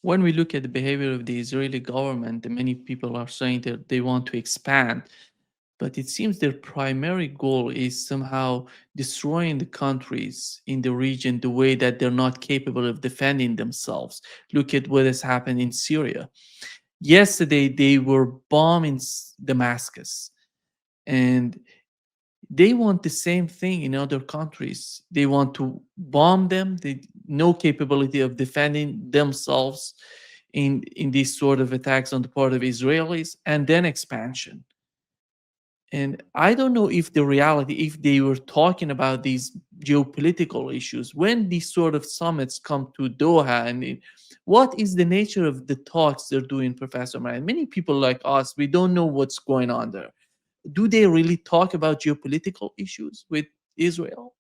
When we look at the behavior of the Israeli government, many people are saying that they want to expand, but it seems their primary goal is somehow destroying the countries in the region the way that they're not capable of defending themselves. Look at what has happened in Syria. Yesterday, they were bombing Damascus, and they want the same thing in other countries. They want to bomb them. They no capability of defending themselves in these sort of attacks on the part of Israelis, and then expansion. And I don't know if the reality, if they were talking about these geopolitical issues, when these sort of summits come to Doha, and what is the nature of the talks they're doing, Professor Ryan? Many people like us, we don't know what's going on there. Do they really talk about geopolitical issues with Israel?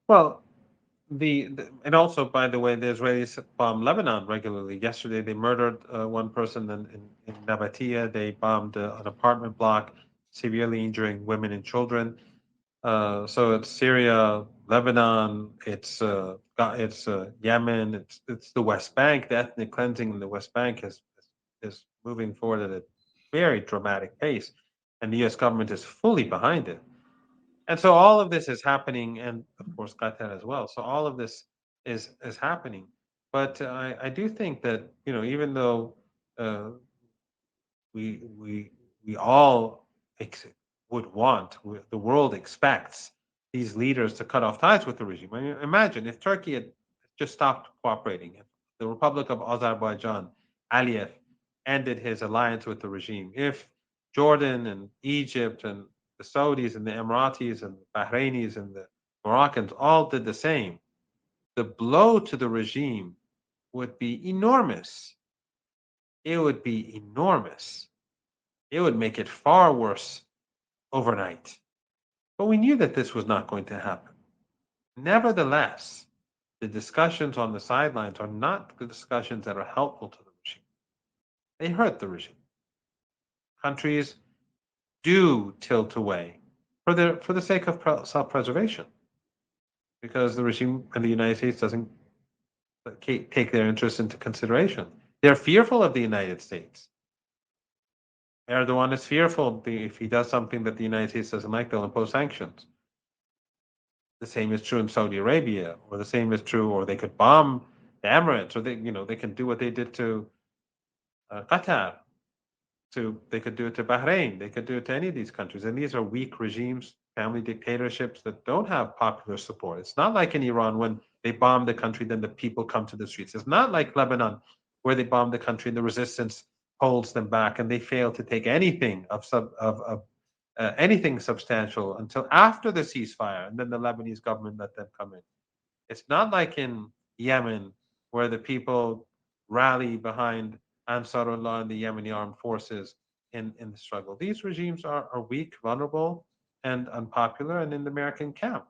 Well, and also, by the way, the Israelis bomb Lebanon regularly. Yesterday, they murdered one person in Nabatea. They bombed an apartment block, severely injuring women and children. So it's Syria, Lebanon, it's Yemen, it's the West Bank. The ethnic cleansing in the West Bank is moving forward at a very dramatic pace, and the U.S. government is fully behind it. And so all of this is happening, and of course Qatar as well. So all of this is happening. But I do think that even though uh, we all ex- would want, the world expects these leaders to cut off ties with the regime. I mean, imagine if Turkey had just stopped cooperating, if the Republic of Azerbaijan, Aliyev, ended his alliance with the regime, if Jordan and Egypt and the Saudis and the Emiratis and the Bahrainis and the Moroccans all did the same, the blow to the regime would be enormous. It would be enormous. It would make it far worse overnight. But we knew that this was not going to happen. Nevertheless, the discussions on the sidelines are not the discussions that are helpful to the regime. They hurt the regime. Countries do tilt away for the sake of self-preservation, because the regime in the United States doesn't take their interests into consideration. They're fearful of the United States. Erdogan is fearful if he does something that the United States doesn't like, they'll impose sanctions. The same is true in Saudi Arabia, or the same is true, or they could bomb the Emirates, or they can do what they did to Qatar. They could do it to Bahrain. They could do it to any of these countries, and these are weak regimes, family dictatorships that don't have popular support. It's not like in Iran when they bomb the country, then the people come to the streets. It's not like Lebanon where they bomb the country and the resistance holds them back, and they fail to take anything of anything substantial until after the ceasefire, and then the Lebanese government let them come in. It's not like in Yemen where the people rally behind Ansarullah and the Yemeni armed forces in the struggle. These regimes are weak, vulnerable, and unpopular, and in the American camp.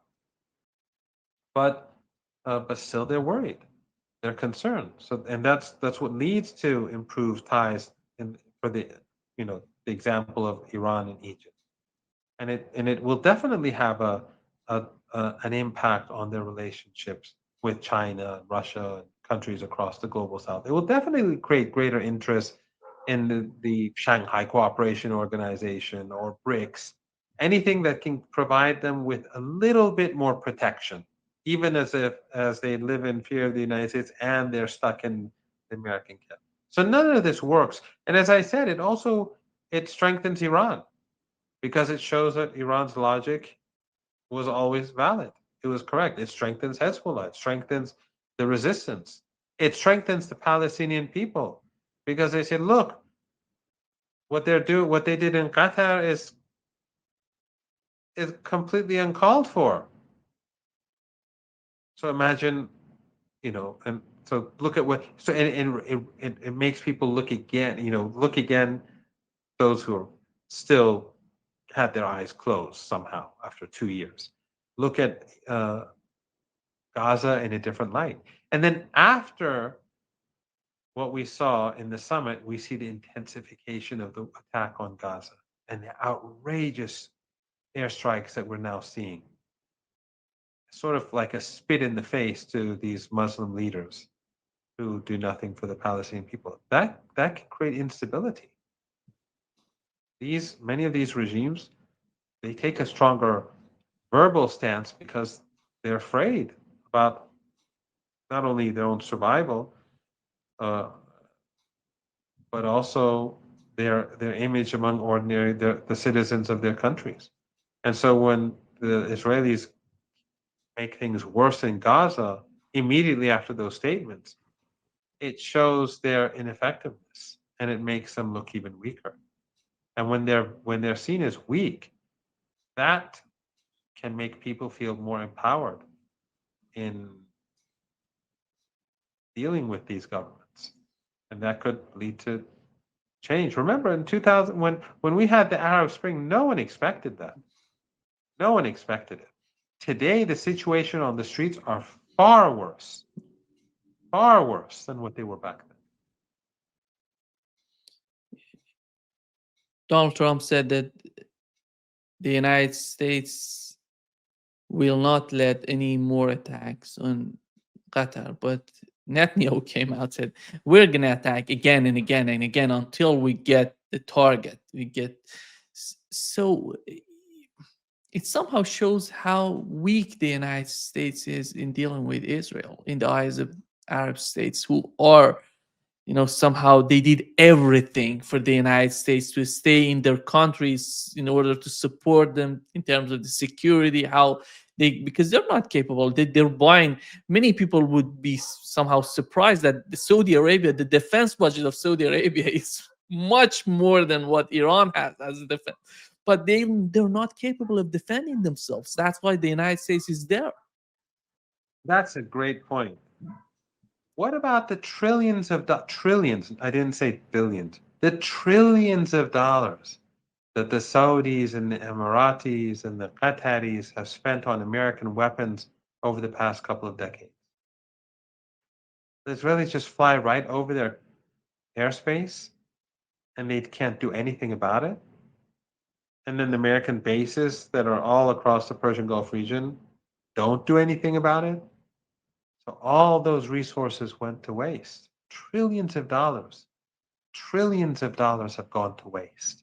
But but still, they're worried. They're concerned. So, and that's what leads to improved ties for the example of Iran and Egypt, and it will definitely have a, an impact on their relationships with China, Russia, and countries across the global south. It will definitely create greater interest in the Shanghai Cooperation Organization or BRICS, anything that can provide them with a little bit more protection, even as they live in fear of the United States and they're stuck in the American camp. So none of this works. And as I said, it strengthens Iran because it shows that Iran's logic was always valid. It was correct. It strengthens Hezbollah. It strengthens the resistance. It strengthens the Palestinian people because they said, look, what they did in Qatar is completely uncalled for. So imagine, and so look at what, so it makes people look again, look again, those who are still had their eyes closed somehow after 2 years. Look at Gaza in a different light. And then after what we saw in the summit, we see the intensification of the attack on Gaza and the outrageous airstrikes that we're now seeing. Sort of like a spit in the face to these Muslim leaders. who do nothing for the Palestinian people. That can create instability. These Many of these regimes, they take a stronger verbal stance because they're afraid about not only their own survival, uh, but also their image among the citizens of their countries. And so when the Israelis make things worse in Gaza immediately after those statements, it shows their ineffectiveness and it makes them look even weaker. And when they're seen as weak, that can make people feel more empowered in dealing with these governments. And that could lead to change. Remember in 2000, when we had the Arab Spring, no one expected that. No one expected it. Today, the situation on the streets are far worse than what they were back then. Donald Trump said that the United States will not let any more attacks on Qatar. But Netanyahu came out and said, we're going to attack again and again and again until we get the target. So it somehow shows how weak the United States is in dealing with Israel in the eyes of Arab states who are, somehow they did everything for the United States to stay in their countries in order to support them in terms of the security, how they, because they're not capable, they're buying. Many people would be somehow surprised that the Saudi Arabia, the defense budget of Saudi Arabia is much more than what Iran has as a defense, but they're not capable of defending themselves. That's why the United States is there. That's a great point. What about the trillions? I didn't say billions. The trillions of dollars that the Saudis and the Emiratis and the Qataris have spent on American weapons over the past couple of decades. The Israelis just fly right over their airspace and they can't do anything about it. And then the American bases that are all across the Persian Gulf region don't do anything about it. So all those resources went to waste. Trillions of dollars have gone to waste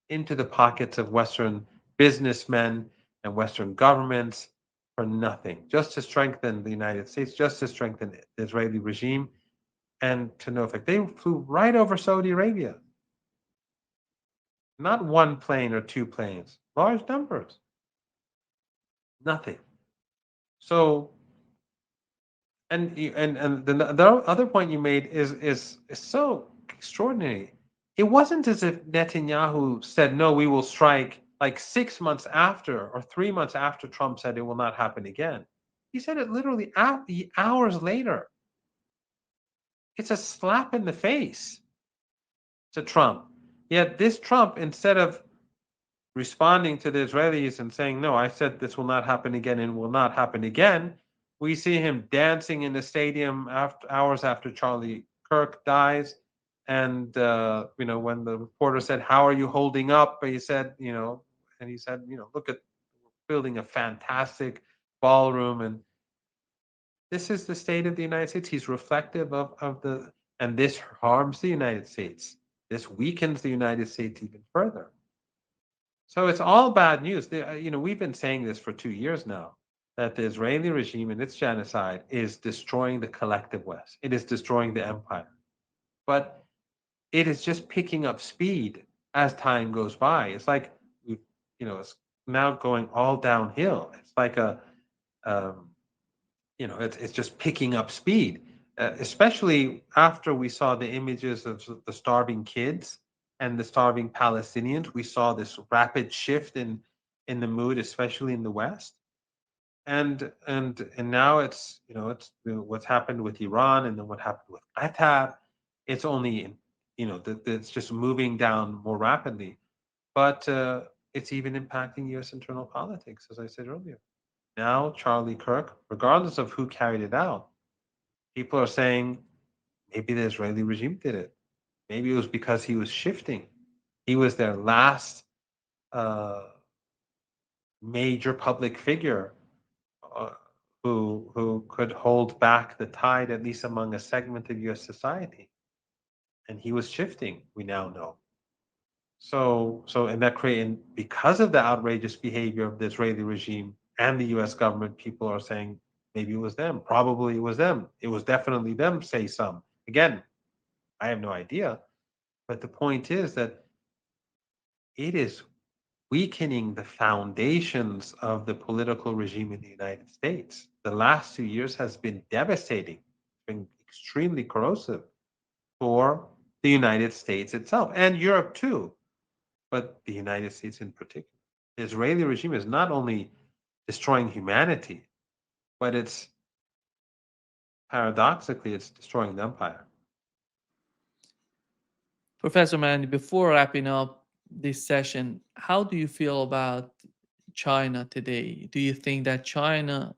into the pockets of Western businessmen and Western governments for nothing, just to strengthen the United States, just to strengthen the Israeli regime, and to no effect. They flew right over Saudi Arabia. Not one plane or two planes, large numbers. Nothing. So, and the other point you made is so extraordinary. It wasn't as if Netanyahu said, no, we will strike like 6 months after or 3 months after Trump said it will not happen again. He said it literally hours later. It's a slap in the face to Trump. Yet this Trump, instead of responding to the Israelis and saying, no, I said this will not happen again and will not happen again, we see him dancing in the stadium hours after Charlie Kirk dies. And, when the reporter said, how are you holding up? He said, and he said, look at building a fantastic ballroom. And this is the state of the United States. He's reflective and this harms the United States. This weakens the United States even further. So it's all bad news. We've been saying this for 2 years now, that the Israeli regime and its genocide is destroying the collective West. It is destroying the empire. But it is just picking up speed as time goes by. It's like it's now going all downhill. It's like um, it's just picking up speed, especially after we saw the images of the starving kids and the starving Palestinians. We saw this rapid shift in the mood, especially in the West. And now it's what's happened with Iran and then what happened with Qatar. It's only it's just moving down more rapidly, but it's even impacting U.S. internal politics, as I said earlier. Now, Charlie Kirk, regardless of who carried it out, people are saying maybe the Israeli regime did it. Maybe it was because he was shifting. He was their last uh, major public figure who could hold back the tide, at least among a segment of U.S. society. And he was shifting, we now know. And that created, because of the outrageous behavior of the Israeli regime and the U.S. government, people are saying maybe it was them. Probably it was them. It was definitely them, say some. Again, I have no idea. But the point is that it is weakening the foundations of the political regime in the United States. The last 2 years has been devastating, been extremely corrosive for the United States itself and Europe too, but the United States in particular. The Israeli regime is not only destroying humanity, but it's paradoxically it's destroying the empire. Professor Mandy, before wrapping up this session, how do you feel about China today? Do you think that China,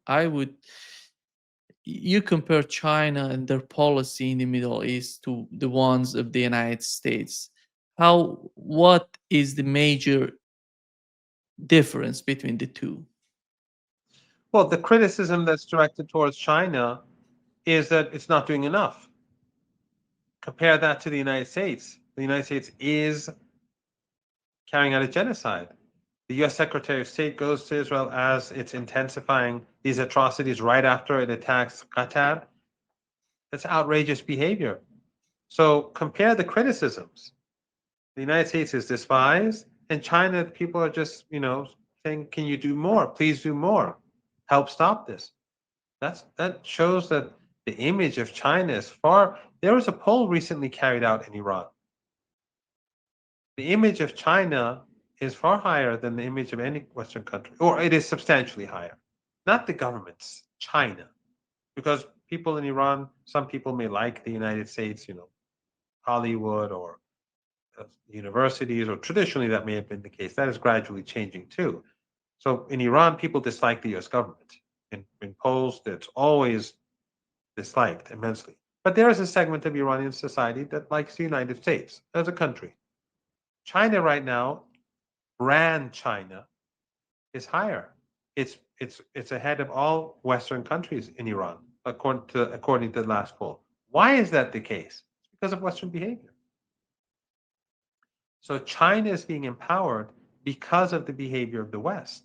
you compare China and their policy in the Middle East to the ones of the United States. What is the major difference between the two? Well, the criticism that's directed towards China is that it's not doing enough. Compare that to the United States. The United States is carrying out a genocide. The US Secretary of State goes to Israel as it's intensifying these atrocities right after it attacks Qatar. That's outrageous behavior. So compare the criticisms. The United States is despised, and China, people are just, saying, can you do more? Please do more. Help stop this. That shows that the image of China is far. There was a poll recently carried out in Iran. The image of China is far higher than the image of any Western country, or it is substantially higher. Not the governments, China. Because people in Iran, some people may like the United States, Hollywood or universities, or traditionally that may have been the case. That is gradually changing too. So in Iran, people dislike the US government. In polls, it's always disliked immensely. But there is a segment of Iranian society that likes the United States as a country. China right now, brand China, is higher. It's ahead of all Western countries in Iran, according to the last poll. Why is that the case? It's because of Western behavior. So China is being empowered because of the behavior of the West.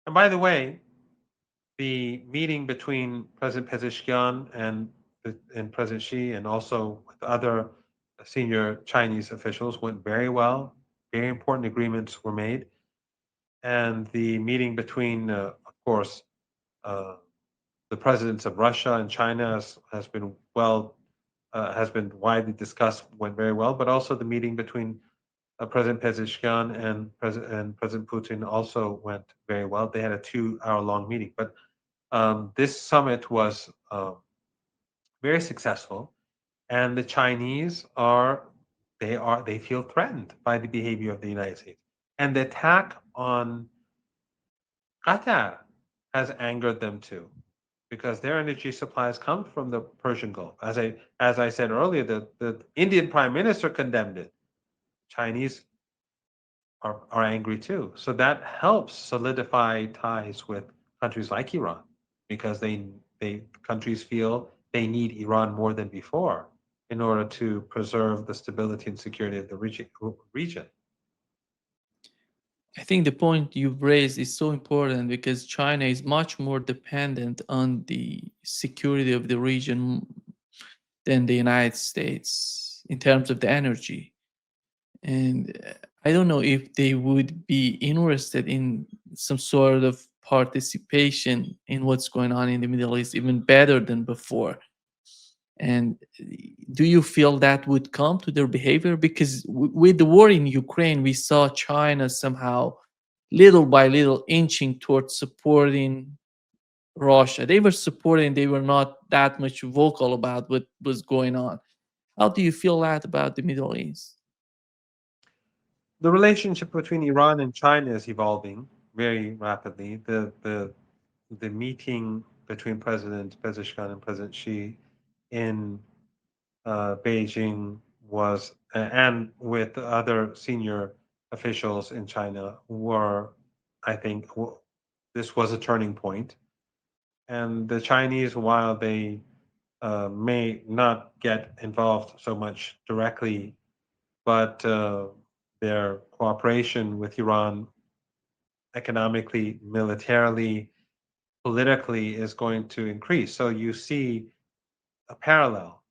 And by the way, the meeting between President Pezeshkian and President Xi, and also with other senior Chinese officials, went very well. Very important agreements were made. And the meeting between, of course, uh, the presidents of Russia and China has been widely discussed, went very well. But also the meeting between President Pezeshkian and President Putin also went very well. They had a 2 hour long meeting. But this summit was very successful, and the Chinese they feel threatened by the behavior of the United States, and the attack on Qatar has angered them too, because their energy supplies come from the Persian Gulf. As I said earlier, the Indian Prime Minister condemned it. Chinese are angry too. So that helps solidify ties with countries like Iran, because they countries feel they need Iran more than before in order to preserve the stability and security of the region. I think the point you've raised is so important because China is much more dependent on the security of the region than the United States in terms of the energy. And I don't know if they would be interested in some sort of participation in what's going on in the Middle East even better than before. And do you feel that would come to their behavior? Because with the war in Ukraine, we saw China somehow, little by little, inching towards supporting Russia. They were supporting, they were not that much vocal about what was going on. How do you feel that about the Middle East? The relationship between Iran and China is evolving very rapidly. The meeting between President Pezeshkian and President Xi in Beijing was, and with other senior officials in China were, I think, this was a turning point. And the Chinese, while they may not get involved so much directly, but their cooperation with Iran economically, militarily, politically is going to increase. So you see a parallel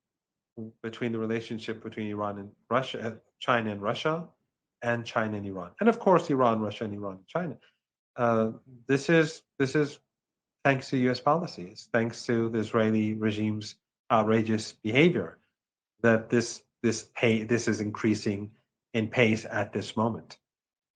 between the relationship between Iran and Russia, China and Russia, and China and Iran, and of course Iran, Russia, and Iran and China. Uh, this is thanks to U.S. policies, thanks to the Israeli regime's outrageous behavior, that this is increasing in pace at this moment.